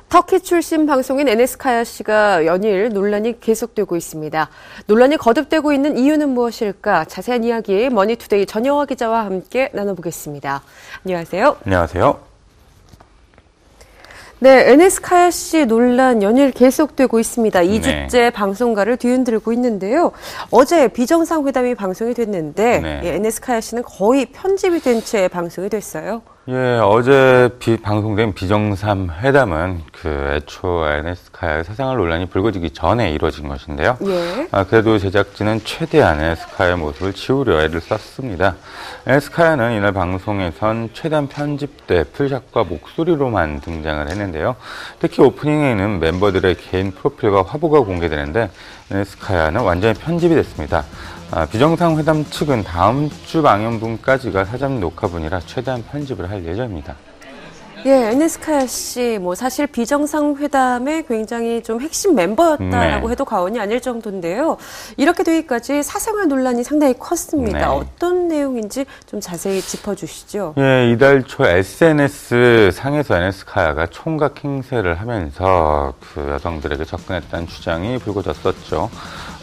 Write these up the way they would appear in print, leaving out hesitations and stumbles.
터키 출신 방송인 에네스카야 씨가 연일 논란이 계속되고 있습니다. 논란이 거듭되고 있는 이유는 무엇일까? 자세한 이야기 머니투데이 전영화 기자와 함께 나눠보겠습니다. 안녕하세요. 안녕하세요. 네, 에네스카야 씨 논란 연일 계속되고 있습니다. 2주째 방송가를 뒤흔들고 있는데요. 어제 비정상회담이 방송이 됐는데 에네스카야 씨는 거의 편집이 된 채 방송이 됐어요. 예, 어제 방송된 비정상회담은 애초 에네스카야의 사생활 논란이 불거지기 전에 이루어진 것인데요. 예. 그래도 제작진은 최대한 에네스카야의 모습을 지우려 애를 썼습니다. 에네스카야는 이날 방송에선 최대한 편집돼 풀샷과 목소리로만 등장을 했는데요. 특히 오프닝에는 멤버들의 개인 프로필과 화보가 공개되는데 에네스카야는 완전히 편집이 됐습니다. 비정상회담 측은 다음 주 방영분까지가 사전 녹화분이라 최대한 편집을 할 예정입니다. 예, 에네스카야 씨, 사실 비정상회담의 굉장히 좀 핵심 멤버였다라고 해도 과언이 아닐 정도인데요. 이렇게 되기까지 사생활 논란이 상당히 컸습니다. 어떤 내용인지 좀 자세히 짚어주시죠. 예, 이달 초 SNS 상에서 에네스카야가 총각 행세를 하면서 여성들에게 접근했다는 주장이 불거졌었죠.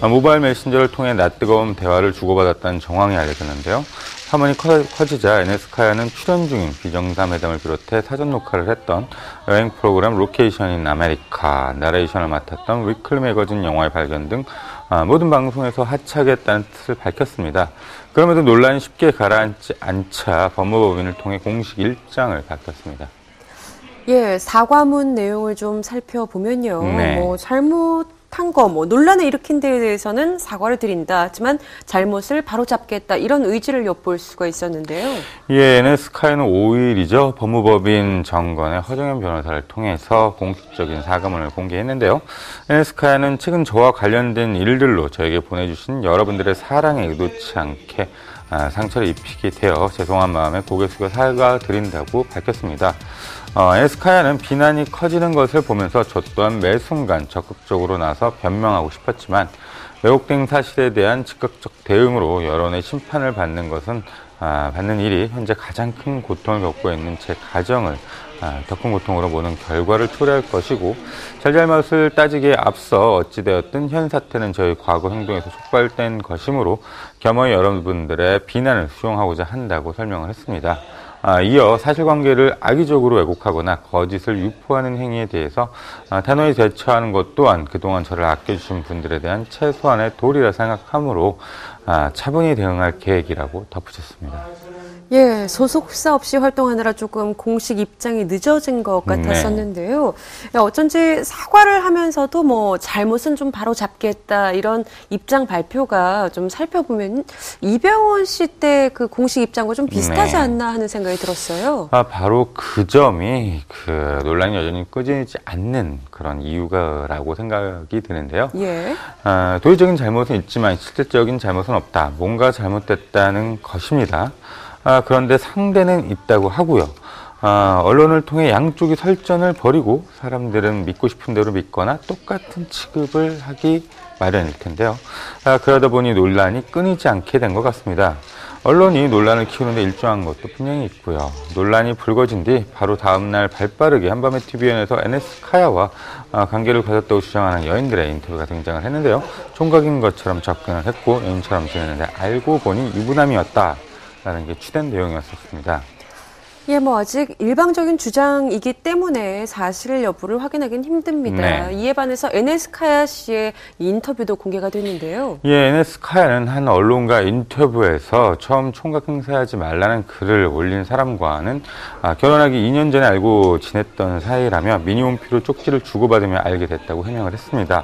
모바일 메신저를 통해 낯뜨거운 대화를 주고받았다는 정황이 알려졌는데요. 사건이 커지자 에네스카야는 출연 중인 비정상회담을 비롯해 사전 녹화를 했던 여행 프로그램 로케이션 인 아메리카, 나레이션을 맡았던 위클리 매거진 영화의 발견 등 모든 방송에서 하차하겠다는 뜻을 밝혔습니다. 그럼에도 논란이 쉽게 가라앉지 않자 법무법인을 통해 공식 일장을 밝혔습니다. 예, 사과문 내용을 좀 살펴보면요. 잘못한 거, 논란을 일으킨 데에 대해서는 사과를 드린다. 하지만 잘못을 바로잡겠다. 이런 의지를 엿볼 수가 있었는데요. 예, 에네스카야는 5일이죠. 법무법인 정건의 허정연 변호사를 통해서 공식적인 사과문을 공개했는데요. 에네스카야는 최근 저와 관련된 일들로 저에게 보내주신 여러분들의 사랑에 의도치 않게 상처를 입히게 되어 죄송한 마음에 고개 숙여 사과드린다고 밝혔습니다. 에네스카야는 비난이 커지는 것을 보면서 저 또한 매 순간 적극적으로 나서 변명하고 싶었지만 왜곡된 사실에 대한 즉각적 대응으로 여론의 심판을 받는 일이 현재 가장 큰 고통을 겪고 있는 제 가정을 더 큰 고통으로 보는 결과를 초래할 것이고 잘잘못을 따지기에 앞서 어찌되었든 현 사태는 저희 과거 행동에서 촉발된 것이므로 겸허히 여러분들의 비난을 수용하고자 한다고 설명을 했습니다. 이어 사실관계를 악의적으로 왜곡하거나 거짓을 유포하는 행위에 대해서 단호히 대처하는 것 또한 그동안 저를 아껴주신 분들에 대한 최소한의 도리라 생각하므로 차분히 대응할 계획이라고 덧붙였습니다. 예, 소속사 없이 활동하느라 조금 공식 입장이 늦어진 것 같았었는데요. 어쩐지 사과를 하면서도 잘못은 좀 바로 잡겠다 이런 입장 발표가 좀 살펴보면 이병헌 씨 때 그 공식 입장과 좀 비슷하지 않나 하는 생각이 들었어요. 바로 그 점이 논란이 여전히 꺼지지 않는 그런 이유가라고 생각이 드는데요. 예. 도의적인 잘못은 있지만 실질적인 잘못은 없다. 뭔가 잘못됐다는 것입니다. 그런데 상대는 있다고 하고요. 언론을 통해 양쪽이 설전을 벌이고 사람들은 믿고 싶은 대로 믿거나 똑같은 취급을 하기 마련일 텐데요. 그러다 보니 논란이 끊이지 않게 된 것 같습니다. 언론이 논란을 키우는데 일조한 것도 분명히 있고요. 논란이 불거진 뒤 바로 다음날 발빠르게 한밤의 TVN에서 에네스카야와 관계를 가졌다고 주장하는 여인들의 인터뷰가 등장을 했는데요. 총각인 것처럼 접근을 했고 여인처럼 지냈는데 알고 보니 유부남이었다. 라는 게 추된 내용이었습니다. 예, 아직 일방적인 주장이기 때문에 사실 여부를 확인하기는 힘듭니다. 이에 반해서 에네스카야 씨의 인터뷰도 공개가 됐는데요. 예, 에네스카야는 한 언론과 인터뷰에서 처음 총각 행세하지 말라는 글을 올린 사람과는 결혼하기 2년 전에 알고 지냈던 사이라며 미니홈피로 쪽지를 주고받으며 알게 됐다고 해명을 했습니다.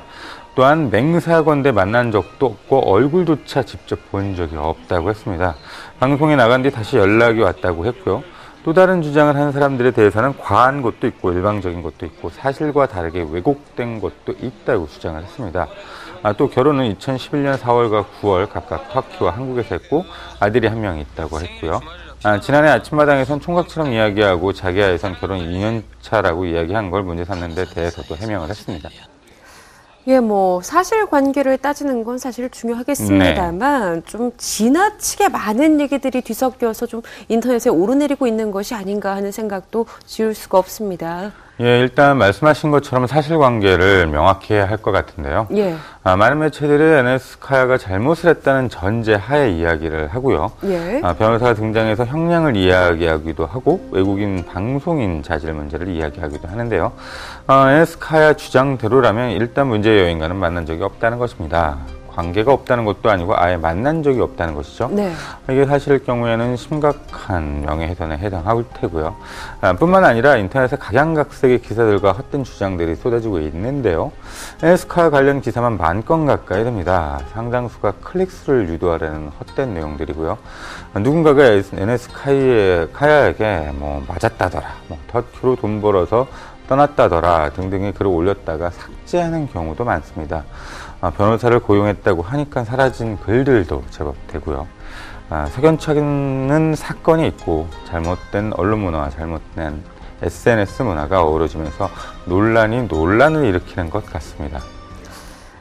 또한 맹사건대 만난 적도 없고 얼굴조차 직접 본 적이 없다고 했습니다. 방송에 나간 뒤 다시 연락이 왔다고 했고요. 또 다른 주장을 하는 사람들에 대해서는 과한 것도 있고 일방적인 것도 있고 사실과 다르게 왜곡된 것도 있다고 주장을 했습니다. 또 결혼은 2011년 4월과 9월 각각 터키와 한국에서 했고 아들이 한 명 있다고 했고요. 지난해 아침마당에선 총각처럼 이야기하고 자기와에선 결혼 2년 차라고 이야기한 걸 문제 삼는 데 대해서도 해명을 했습니다. 예, 사실관계를 따지는 건 사실 중요하겠습니다만 좀 지나치게 많은 얘기들이 뒤섞여서 좀 인터넷에 오르내리고 있는 것이 아닌가 하는 생각도 지울 수가 없습니다. 예, 일단 말씀하신 것처럼 사실관계를 명확히 해야 할 것 같은데요. 예. 많은 매체들이 NS카야가 잘못을 했다는 전제하에 이야기를 하고요. 예. 변호사가 등장해서 형량을 이야기하기도 하고 외국인 방송인 자질 문제를 이야기하기도 하는데요. NS카야 주장대로라면 일단 문제의 여인과는 만난 적이 없다는 것입니다. 관계가 없다는 것도 아니고 아예 만난 적이 없다는 것이죠. 네. 이게 사실일 경우에는 심각한 명예훼손에 해당할 테고요. 뿐만 아니라 인터넷에 각양각색의 기사들과 헛된 주장들이 쏟아지고 있는데요. NS카야 관련 기사만 10,000건 가까이 됩니다. 상당수가 클릭수를 유도하려는 헛된 내용들이고요. 누군가가 NS카야에게 맞았다더라, 터키로 돈 벌어서 떠났다더라 등등의 글을 올렸다가 삭제하는 경우도 많습니다. 변호사를 고용했다고 하니까 사라진 글들도 제법 되고요. 석연찮은 사건이 있고 잘못된 언론 문화와 잘못된 SNS 문화가 어우러지면서 논란을 일으키는 것 같습니다.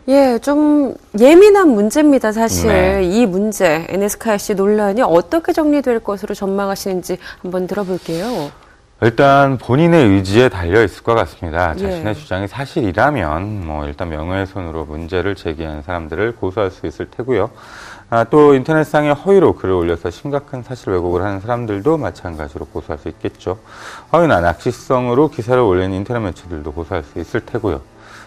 예, 좀 예민한 문제입니다, 사실. 네. 이 문제, NS카야 씨 논란이 어떻게 정리될 것으로 전망하시는지 한번 들어볼게요. 일단 본인의 의지에 달려 있을 것 같습니다. 자신의 예. 주장이 사실이라면 일단 명예훼손으로 문제를 제기한 사람들을 고소할 수 있을 테고요. 또 인터넷상에 허위로 글을 올려서 심각한 사실 왜곡을 하는 사람들도 마찬가지로 고소할 수 있겠죠. 허위나 낚시성으로 기사를 올리는 인터넷 매체들도 고소할 수 있을 테고요.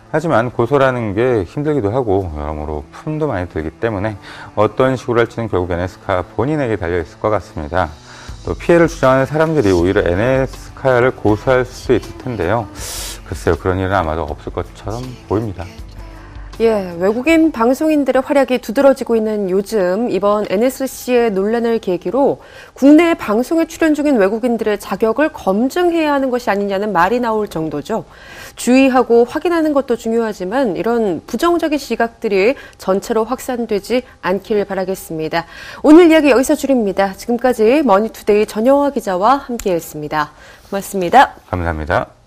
하지만 고소라는 게 힘들기도 하고 여러모로 품도 많이 들기 때문에 어떤 식으로 할지는 결국 NS카야 본인에게 달려 있을 것 같습니다. 또 피해를 주장하는 사람들이 오히려 NS카야를 고소할 수 있을 텐데요. 글쎄요, 그런 일은 아마도 없을 것처럼 보입니다. 예, 외국인 방송인들의 활약이 두드러지고 있는 요즘 이번 NSC의 논란을 계기로 국내 방송에 출연 중인 외국인들의 자격을 검증해야 하는 것이 아니냐는 말이 나올 정도죠. 주의하고 확인하는 것도 중요하지만 이런 부정적인 시각들이 전체로 확산되지 않기를 바라겠습니다. 오늘 이야기 여기서 줄입니다. 지금까지 머니투데이 전영화 기자와 함께했습니다. 고맙습니다. 감사합니다.